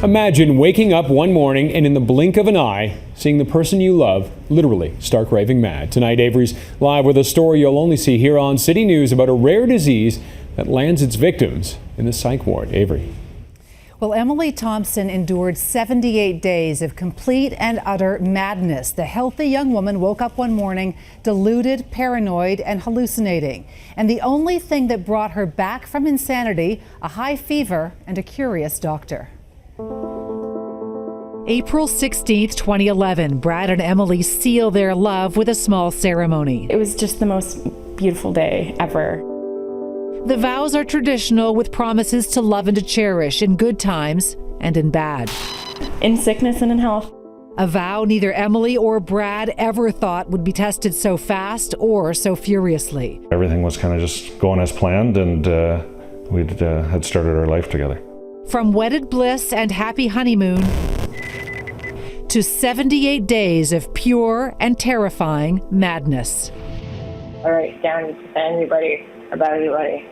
Imagine waking up one morning and in the blink of an eye, seeing the person you love literally stark raving mad. Tonight, Avery's live with a story you'll only see here on City News about a rare disease that lands its victims in the psych ward. Avery. Well, Emily Thomson endured 78 days of complete and utter madness. The healthy young woman woke up one morning deluded, paranoid, and hallucinating. And the only thing that brought her back from insanity, a high fever and a curious doctor. April 16th, 2011, Brad and Emily seal their love with a small ceremony. It was just the most beautiful day ever. The vows are traditional, with promises to love and to cherish in good times and in bad. In sickness and in health. A vow neither Emily or Brad ever thought would be tested so fast or so furiously. Everything was kind of just going as planned, and we had started our life together. From wedded bliss and happy honeymoon to 78 days of pure and terrifying madness. All right, down to anybody about anybody.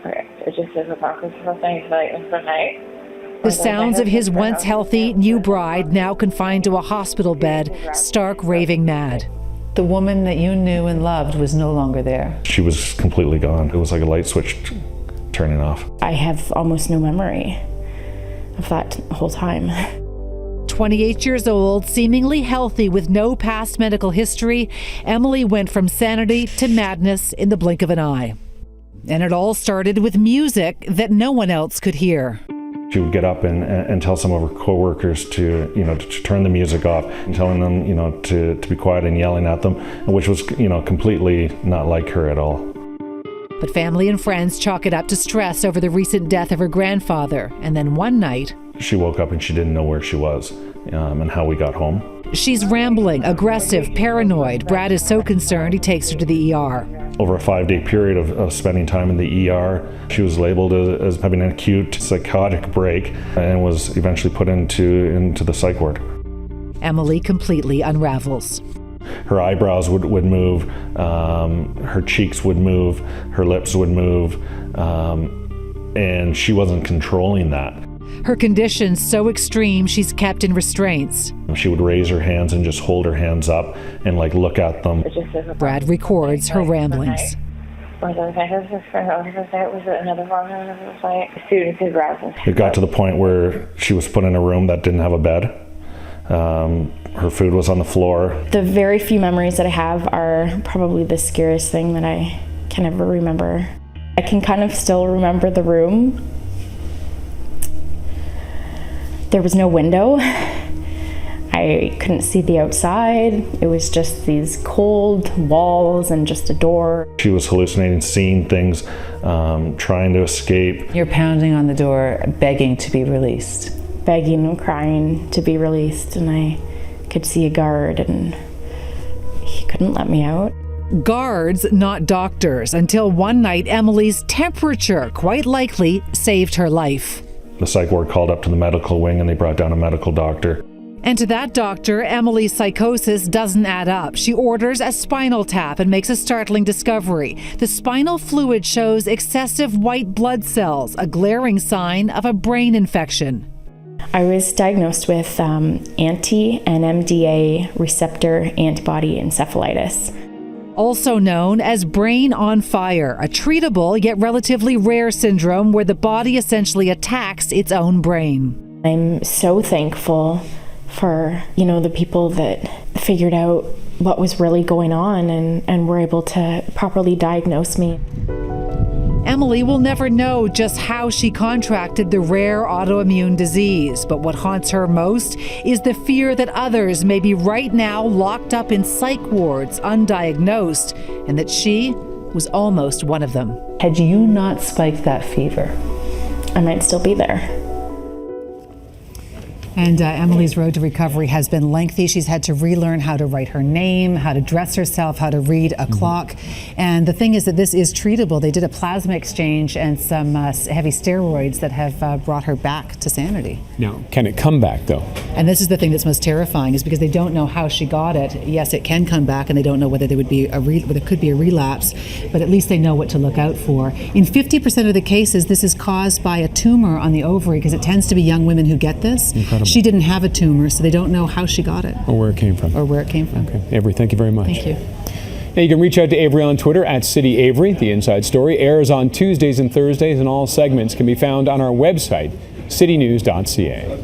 Okay, it just says a conference or something like for night. The sounds of his once healthy new bride, now confined to a hospital bed, stark raving mad. The woman that you knew and loved was no longer there. She was completely gone. It was like a light switch turning off. I have almost no memory of that whole time. 28 years old, seemingly healthy with no past medical history, Emily went from sanity to madness in the blink of an eye. And it all started with music that no one else could hear. She would get up and tell some of her co-workers to turn the music off, and telling them, to be quiet and yelling at them, which was, completely not like her at all. But family and friends chalk it up to stress over the recent death of her grandfather. And then one night, she woke up and she didn't know where she was and how we got home. She's rambling, aggressive, paranoid. Brad is so concerned he takes her to the ER. Over a 5-day period of spending time in the ER, she was labeled as having an acute psychotic break and was eventually put into the psych ward. Emily completely unravels. Her eyebrows would move, her cheeks would move, her lips would move, and she wasn't controlling that. Her condition's so extreme, she's kept in restraints. She would raise her hands and just hold her hands up and look at them. Brad records her ramblings. It got to the point where she was put in a room that didn't have a bed. Her food was on the floor. The very few memories that I have are probably the scariest thing that I can ever remember. I can kind of still remember the room. There was no window. I couldn't see the outside. It was just these cold walls and just a door. She was hallucinating, seeing things, trying to escape. You're pounding on the door, begging to be released. Begging and crying to be released, and I could see a guard and he couldn't let me out. Guards, not doctors, until one night Emily's temperature quite likely saved her life. The psych ward called up to the medical wing and they brought down a medical doctor. And to that doctor, Emily's psychosis doesn't add up. She orders a spinal tap and makes a startling discovery. The spinal fluid shows excessive white blood cells, a glaring sign of a brain infection. I was diagnosed with anti-NMDA receptor antibody encephalitis. Also known as brain on fire, a treatable yet relatively rare syndrome where the body essentially attacks its own brain. I'm so thankful for, the people that figured out what was really going on and were able to properly diagnose me. Emily will never know just how she contracted the rare autoimmune disease, but what haunts her most is the fear that others may be right now locked up in psych wards undiagnosed, and that she was almost one of them. Had you not spiked that fever, I might still be there. And Emily's road to recovery has been lengthy. She's had to relearn how to write her name, how to dress herself, how to read a clock. And the thing is that this is treatable. They did a plasma exchange and some heavy steroids that have brought her back to sanity. Now, can it come back, though? And this is the thing that's most terrifying, is because they don't know how she got it. Yes, it can come back, and they don't know whether there would be whether it could be a relapse, but at least they know what to look out for. In 50% of the cases, this is caused by a tumor on the ovary, because it tends to be young women who get this. Incredible. She didn't have a tumor, so they don't know how she got it. Or where it came from. Okay. Avery, thank you very much. Thank you. Now you can reach out to Avery on Twitter at CityAvery. The Inside Story airs on Tuesdays and Thursdays, and all segments can be found on our website, citynews.ca.